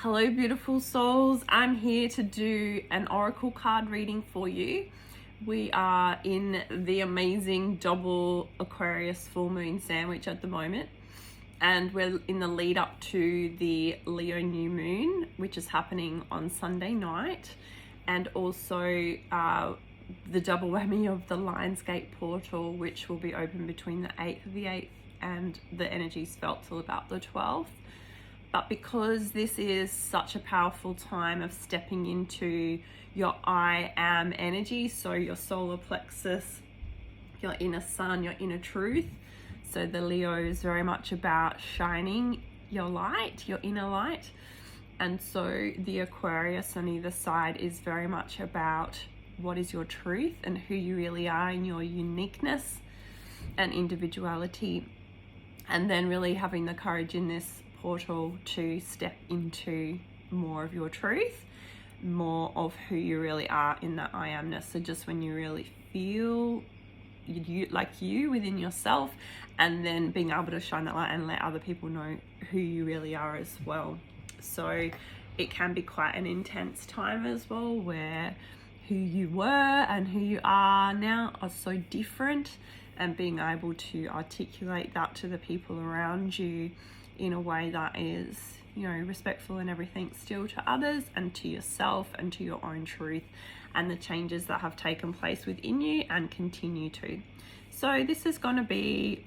Hello, beautiful souls. I'm here to do an oracle card reading for you. We are in the amazing double Aquarius full moon sandwich at the moment, and we're in the lead up to the Leo new moon, which is happening on Sunday night, and also the double whammy of the Lionsgate portal, which will be open between the 8th of the 8th and the energy's felt till about the 12th. But because this is such a powerful time of stepping into your I am energy, so your solar plexus, your inner sun, your inner truth. So the Leo is very much about shining your light, your inner light. And so the Aquarius on either side is very much about what is your truth and who you really are in your uniqueness and individuality. And then really having the courage in this portal to step into more of your truth, more of who you really are in that I amness. So just when you really feel you within yourself, and then being able to shine that light and let other people know who you really are as well. So it can be quite an intense time as well, where who you were and who you are now are so different, and being able to articulate that to the people around you in a way that is, respectful and everything still to others and to yourself and to your own truth and the changes that have taken place within you and continue to. So this is going to be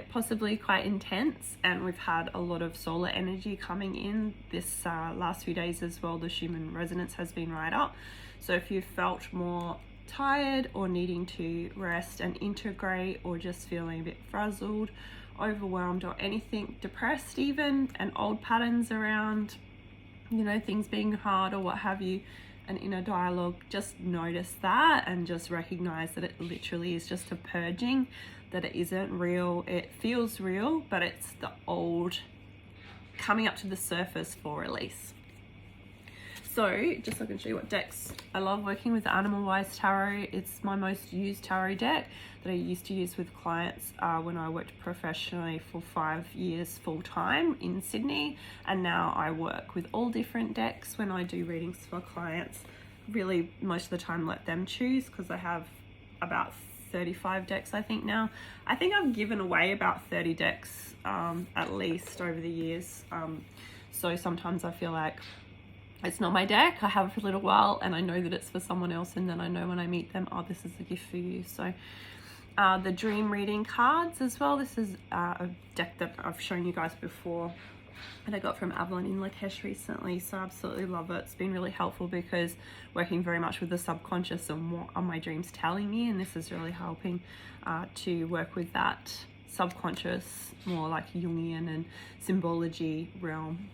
possibly quite intense, and we've had a lot of solar energy coming in this last few days as well. The Schumann resonance has been right up. So if you felt more tired or needing to rest and integrate, or just feeling a bit frazzled, overwhelmed, or anything, depressed even, and old patterns around, things being hard or what have you, an inner dialogue, just notice that and just recognize that it literally is just a purging, that it isn't real. It feels real, but it's the old coming up to the surface for release. So just so I can show you what decks, I love working with the Animal Wise Tarot. It's my most used tarot deck that I used to use with clients when I worked professionally for 5 years full time in Sydney. And now I work with all different decks when I do readings for clients. Really, most of the time let them choose, because I have about 35 decks I think now. I think I've given away about 30 decks at least over the years. So sometimes I feel like it's not my deck, I have it for a little while and I know that it's for someone else, and then I know when I meet them, oh, this is a gift for you. So the dream reading cards as well. This is a deck that I've shown you guys before, and I got from Avalon in Lakesh recently, so I absolutely love it. It's been really helpful because working very much with the subconscious and what are my dreams telling me, and this is really helping to work with that subconscious, more like Jungian and symbology realm.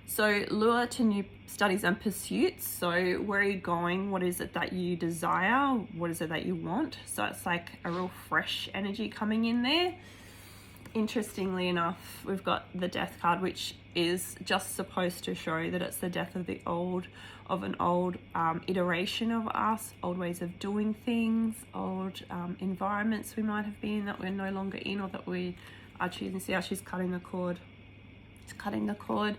So lure to new studies and pursuits. So where are you going? What is it that you desire? What is it that you want? So it's like a real fresh energy coming in there. Interestingly enough, we've got the death card, which is just supposed to show that it's the death of an old iteration of us, old ways of doing things, old environments we might have been that we're no longer in, or that we are choosing. See how she's cutting the cord? She's cutting the cord.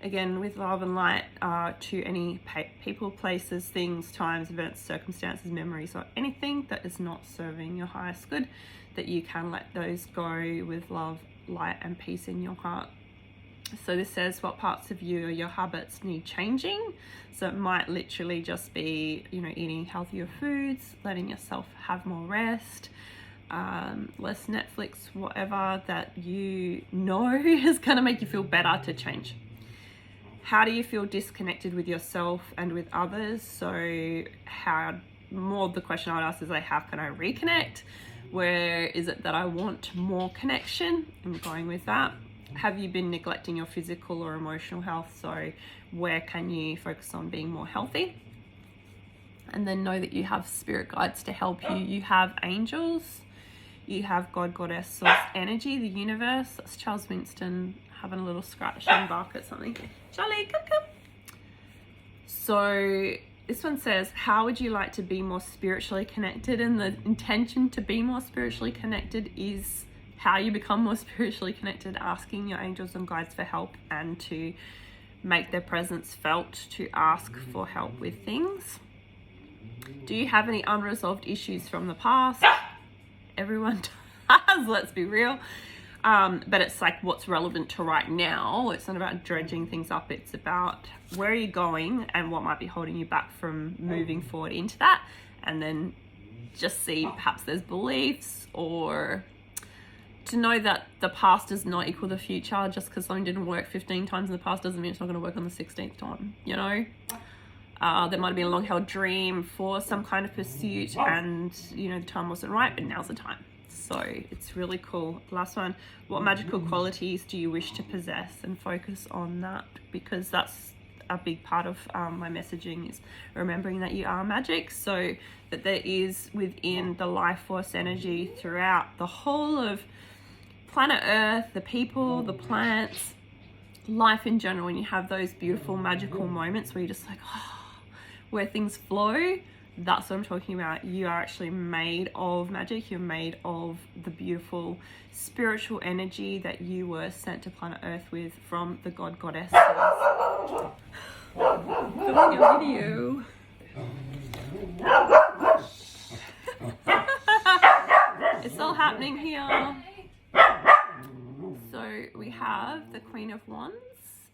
Again, with love and light to any people, places, things, times, events, circumstances, memories, or anything that is not serving your highest good, that you can let those go with love, light, and peace in your heart. So this says what parts of you or your habits need changing. So it might literally just be, eating healthier foods, letting yourself have more rest, less Netflix, whatever that is going to make you feel better to change. How do you feel disconnected with yourself and with others? So more of the question I would ask is like, how can I reconnect? Where is it that I want more connection? I'm going with that. Have you been neglecting your physical or emotional health? So where can you focus on being more healthy? And then know that you have spirit guides to help you. You have angels, you have God, Goddess, Source energy, the universe. That's Charles Winston having a little scratch and bark at something. Charlie, come. So this one says, how would you like to be more spiritually connected? And the intention to be more spiritually connected is how you become more spiritually connected, asking your angels and guides for help and to make their presence felt, to ask for help with things. Do you have any unresolved issues from the past? Everyone does, let's be real. But it's like what's relevant to right now. It's not about dredging things up. It's about where are you going and what might be holding you back from moving forward into that. And then just see perhaps there's beliefs, or to know that the past does not equal the future. Just because something didn't work 15 times in the past doesn't mean it's not going to work on the 16th time, you know? There might have been a long-held dream for some kind of pursuit and, you know, the time wasn't right, but now's the time. So it's really cool. Last one, what magical qualities do you wish to possess? And focus on that, because that's a big part of my messaging, is remembering that you are magic, so that there is within the life force energy throughout the whole of planet Earth, the people, the plants, life in general. When you have those beautiful magical moments where you're just like, oh, where things flow, that's what I'm talking about. You are actually made of magic. You're made of the beautiful spiritual energy that you were sent to planet Earth with from the God Goddess. Filming your video. It's all happening here. So we have the Queen of Wands,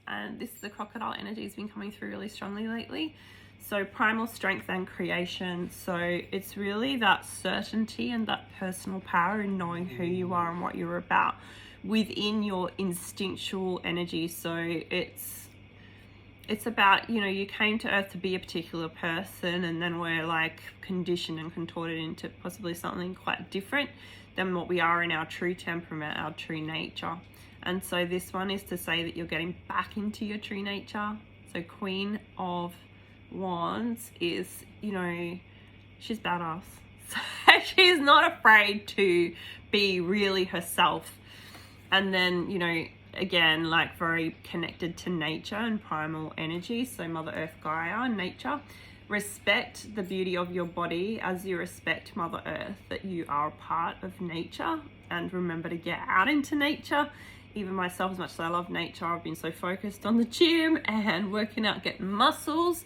and this is the crocodile energy has been coming through really strongly lately. So primal strength and creation. So it's really that certainty and that personal power in knowing who you are and what you're about within your instinctual energy. So it's about, you know, you came to Earth to be a particular person, and then we're like conditioned and contorted into possibly something quite different than what we are in our true temperament, our true nature. And so this one is to say that you're getting back into your true nature. So Queen of Wands is, you know, she's badass. So she's not afraid to be really herself. And then, you know, again, like very connected to nature and primal energy. So Mother Earth, Gaia, nature. Respect the beauty of your body as you respect Mother Earth, that you are a part of nature, and remember to get out into nature. Even myself, as much as I love nature, I've been so focused on the gym and working out, getting muscles,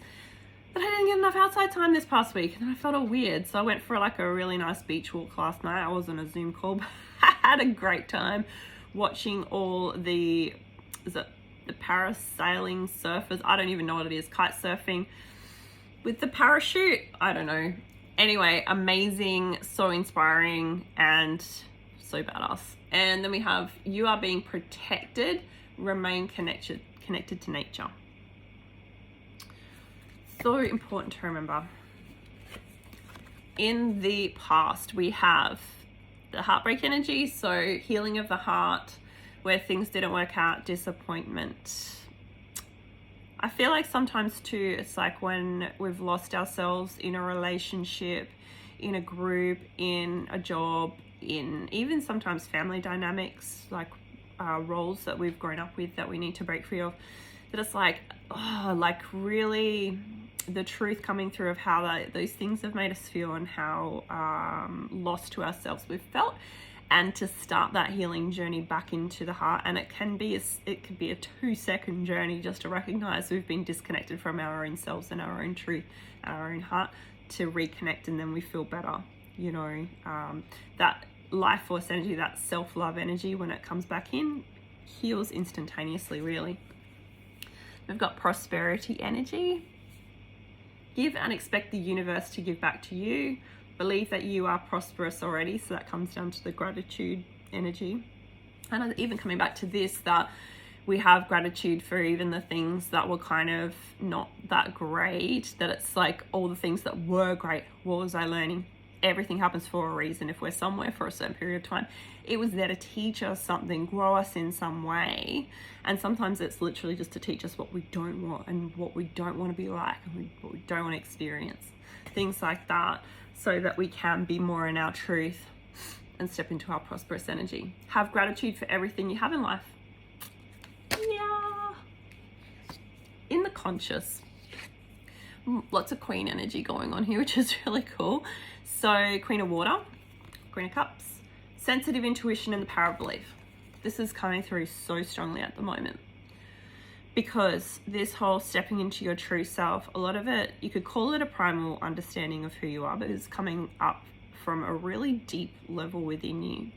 but I didn't get enough outside time this past week, and I felt all weird. So I went for like a really nice beach walk last night. I was on a Zoom call, but I had a great time watching all the parasailing surfers. I don't even know what it is. Kite surfing with the parachute. I don't know. Anyway, amazing, so inspiring, and so badass. And then we have, you are being protected, remain connected to nature. So important to remember. In the past, we have the heartbreak energy, so healing of the heart, where things didn't work out, disappointment. I feel like sometimes too, it's like when we've lost ourselves in a relationship, in a group, in a job, in even sometimes family dynamics, like roles that we've grown up with that we need to break free of, that it's like, oh, like really the truth coming through of how those things have made us feel and how lost to ourselves we've felt, and to start that healing journey back into the heart. And it could be a 2-second journey just to recognize we've been disconnected from our own selves and our own truth, our own heart, to reconnect, and then we feel better. You know, that life force energy, that self-love energy, when it comes back in, heals instantaneously, really. We've got prosperity energy. Give and expect the universe to give back to you. Believe that you are prosperous already, so that comes down to the gratitude energy. And even coming back to this, that we have gratitude for even the things that were kind of not that great, that it's like all the things that were great. What was I learning? Everything happens for a reason. If we're somewhere for a certain period of time, it was there to teach us something, grow us in some way. And sometimes it's literally just to teach us what we don't want and what we don't want to be like, and what we don't want to experience. Things like that, so that we can be more in our truth and step into our prosperous energy. Have gratitude for everything you have in life. Yeah. In the conscious, lots of Queen energy going on here, which is really cool. So Queen of Water, Queen of Cups, sensitive intuition and the power of belief. This is coming through so strongly at the moment. Because this whole stepping into your true self, a lot of it, you could call it a primal understanding of who you are, but it's coming up from a really deep level within you.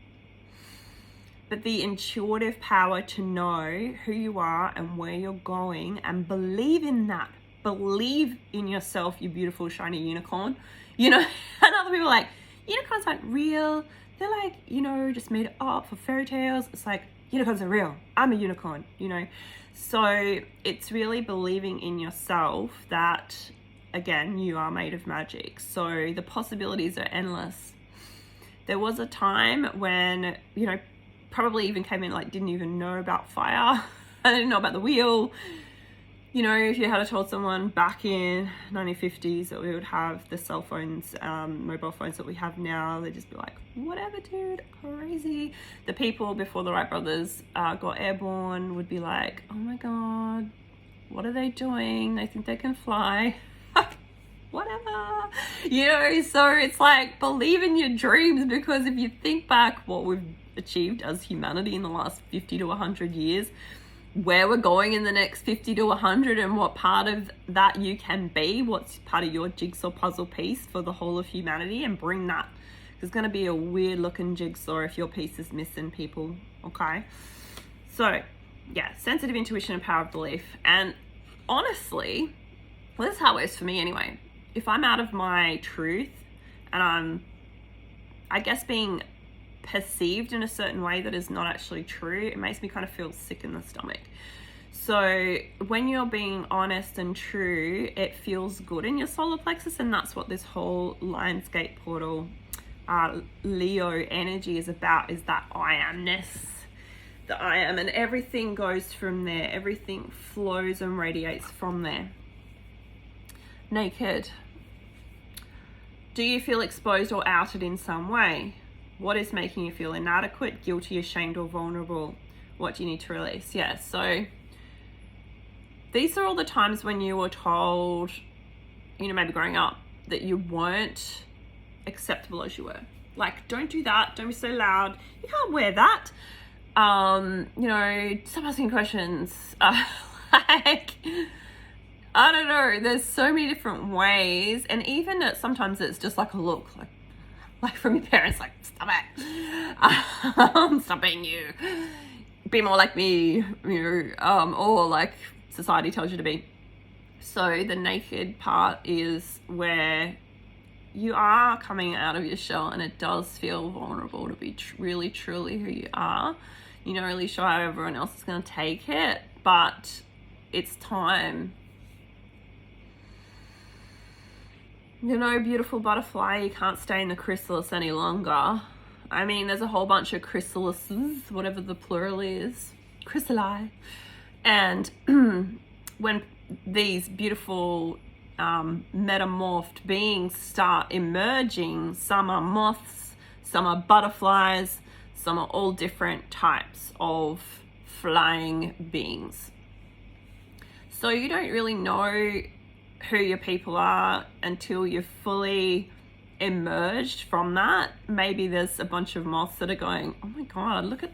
But the intuitive power to know who you are and where you're going and believe in that. Believe in yourself, you beautiful, shiny unicorn. You know, and other people are like, unicorns aren't real. They're like, you know, just made up for fairy tales. It's like, unicorns are real. I'm a unicorn, you know. So it's really believing in yourself that, again, you are made of magic. So the possibilities are endless. There was a time when, you know, probably even came in like didn't even know about fire. I didn't know about the wheel. You know, if you had told someone back in 1950s that we would have the cell phones, mobile phones that we have now, they'd just be like, whatever, dude, crazy. The people before the Wright brothers got airborne would be like, oh my God, what are they doing? They think they can fly. Whatever. You know, so it's like, believe in your dreams, because if you think back what we've achieved as humanity in the last 50 to 100 years, where we're going in the next 50 to 100 and what part of that you can be, what's part of your jigsaw puzzle piece for the whole of humanity, and bring that. There's going to be a weird looking jigsaw if your piece is missing, people. Okay. So yeah, sensitive intuition and power of belief. And honestly, well, this is how it is for me anyway. If I'm out of my truth and I'm, I guess, being perceived in a certain way that is not actually true, it makes me kind of feel sick in the stomach. So when you're being honest and true, it feels good in your solar plexus, and that's what this whole Lionsgate portal Leo energy is about, is that I amness, the I am, and everything goes from there. Everything flows and radiates from there. Naked. Do you feel exposed or outed in some way? What is making you feel inadequate, guilty, ashamed, or vulnerable? What do you need to release? Yeah, so these are all the times when you were told, you know, maybe growing up, that you weren't acceptable as you were. Like, don't do that. Don't be so loud. You can't wear that. You know, stop asking questions. Like, I don't know. There's so many different ways. And even sometimes it's just like a look, like from your parents, like, stop it. Stop being you. Be more like me, you know, or like society tells you to be. So the naked part is where you are coming out of your shell, and it does feel vulnerable to be really, truly who you are. You're not really sure how everyone else is going to take it, but it's time. You know, beautiful butterfly, you can't stay in the chrysalis any longer. I mean, there's a whole bunch of chrysalises, whatever the plural is, chrysali. And when these beautiful metamorphed beings start emerging, some are moths, some are butterflies, some are all different types of flying beings. So you don't really know who your people are until you're fully emerged from that. Maybe there's a bunch of moths that are going, oh my God, look at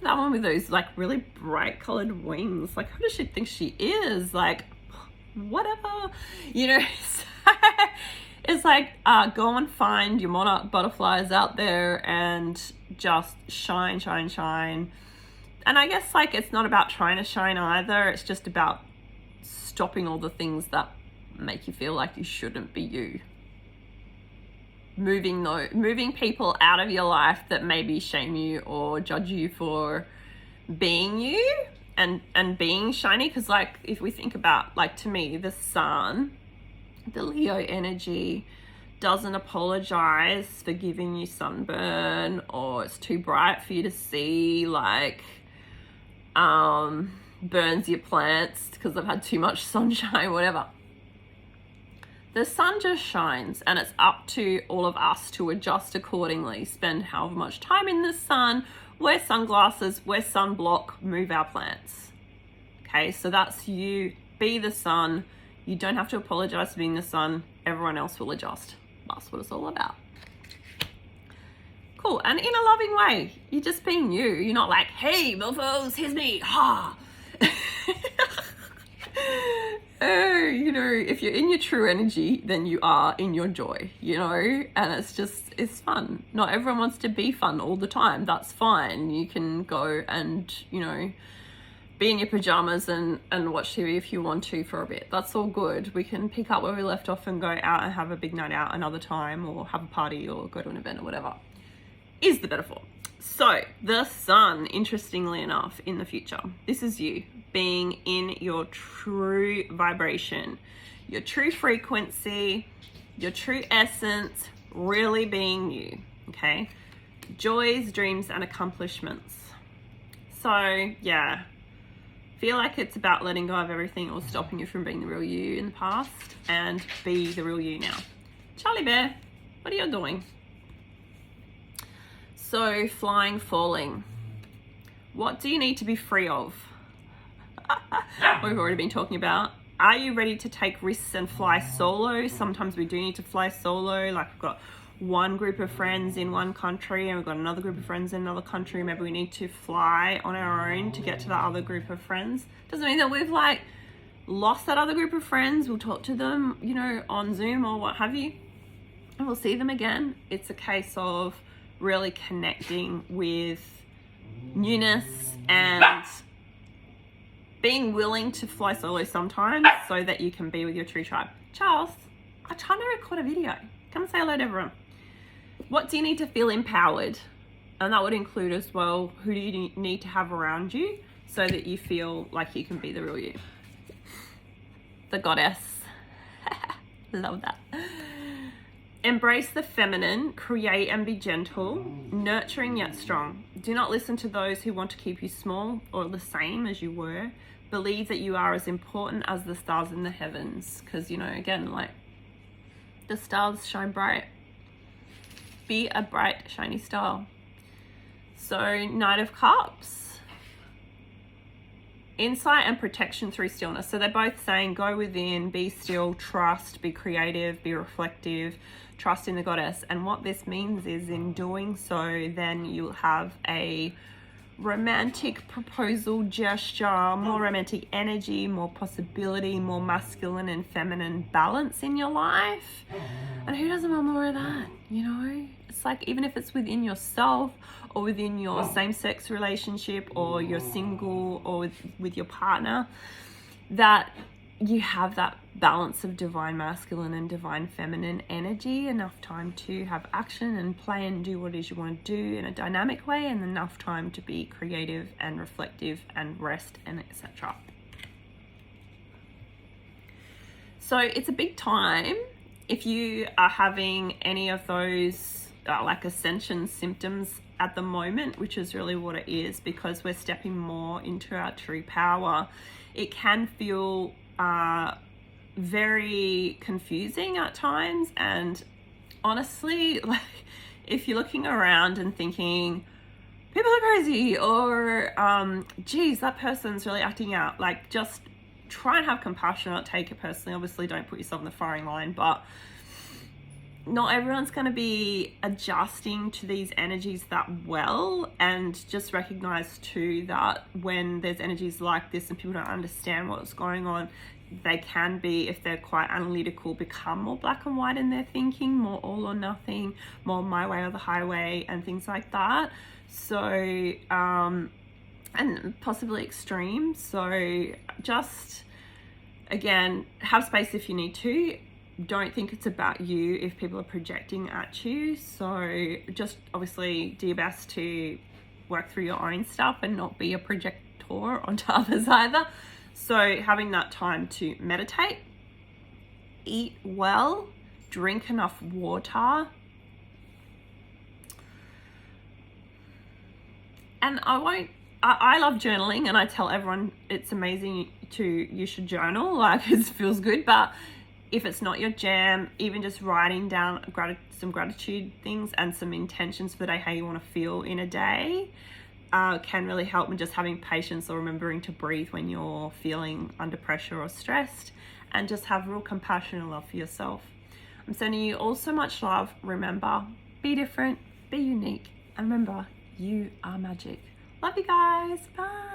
that one with those like really bright colored wings. Like, who does she think she is? Like, whatever, you know. So it's like, go and find your monarch butterflies out there and just shine. And I guess, like, it's not about trying to shine either. It's just about stopping all the things that make you feel like you shouldn't be you. Moving people out of your life that maybe shame you or judge you for being you and being shiny. Because, like, if we think about, like, to me, the sun, the Leo energy, doesn't apologize for giving you sunburn, or it's too bright for you to see, like, burns your plants because they've had too much sunshine, whatever. The sun just shines, and it's up to all of us to adjust accordingly. Spend however much time in the sun, wear sunglasses, wear sunblock, move our plants. Okay, so that's you. Be the sun. You don't have to apologize for being the sun. Everyone else will adjust. That's what it's all about. Cool. And in a loving way. You're just being you. You're not like, hey, mofos, here's me. Ha. You know, if you're in your true energy, then you are in your joy, you know, and it's fun. Not everyone wants to be fun all the time. That's fine. You can go and, you know, be in your pajamas and watch TV if you want to for a bit. That's all good. We can pick up where we left off and go out and have a big night out another time, or have a party, or go to an event, or whatever is the metaphor. So the sun, interestingly enough, in the future, this is you being in your true vibration, your true frequency, your true essence, really being you, okay? Joys, dreams, and accomplishments. So yeah, feel like it's about letting go of everything or stopping you from being the real you in the past, and be the real you now. Charlie Bear, what are you doing? So flying, falling. What do you need to be free of? We've already been talking about. Are you ready to take risks and fly solo? Sometimes we do need to fly solo. Like, we've got one group of friends in one country and we've got another group of friends in another country. Maybe we need to fly on our own to get to that other group of friends. Doesn't mean that we've like lost that other group of friends. We'll talk to them, you know, on Zoom or what have you, and we'll see them again. It's a case of really connecting with newness and being willing to fly solo sometimes so that you can be with your true tribe. Charles, I'm trying to record a video. Come say hello to everyone. What do you need to feel empowered? And that would include as well, who do you need to have around you so that you feel like you can be the real you? The goddess. Love that. Embrace the feminine, create and be gentle, nurturing yet strong. Do not listen to those who want to keep you small or the same as you were. Believe that you are as important as the stars in the heavens. Because, you know, again, like, the stars shine bright. Be a bright, shiny star. So, Knight of Cups. Insight and protection through stillness. So they're both saying go within, be still, trust, be creative, be reflective, trust in the goddess. And what this means is, in doing so, then you'll have a romantic proposal gesture, more romantic energy, more possibility, more masculine and feminine balance in your life. And who doesn't want more of that? You know, it's like, even if it's within yourself or within your same-sex relationship, or you're single, or with your partner, that you have that balance of divine masculine and divine feminine energy, enough time to have action and play and do what it is you want to do in a dynamic way, and enough time to be creative and reflective and rest and etc. So it's a big time if you are having any of those like ascension symptoms at the moment, which is really what it is, because we're stepping more into our true power. It can feel very confusing at times, and honestly, like, if you're looking around and thinking people are crazy, or geez, that person's really acting out, like, just try and have compassion, not take it personally. Obviously, don't put yourself in the firing line, but not everyone's going to be adjusting to these energies that well. And just recognize too that when there's energies like this and people don't understand what's going on, they can be, if they're quite analytical, become more black and white in their thinking, more all or nothing, more my way or the highway, and things like that. So and possibly extreme. So just, again, have space if you need to. Don't think it's about you if people are projecting at you. So just obviously do your best to work through your own stuff and not be a projector onto others either. So having that time to meditate, eat well, drink enough water. And I love journaling, and I tell everyone it's amazing you should journal, like, it feels good. But if it's not your jam, even just writing down some gratitude things and some intentions for the day, how you want to feel in a day, can really help with just having patience, or remembering to breathe when you're feeling under pressure or stressed, and just have real compassion and love for yourself. I'm sending you all so much love. Remember, be different, be unique, and remember, you are magic. Love you guys. Bye.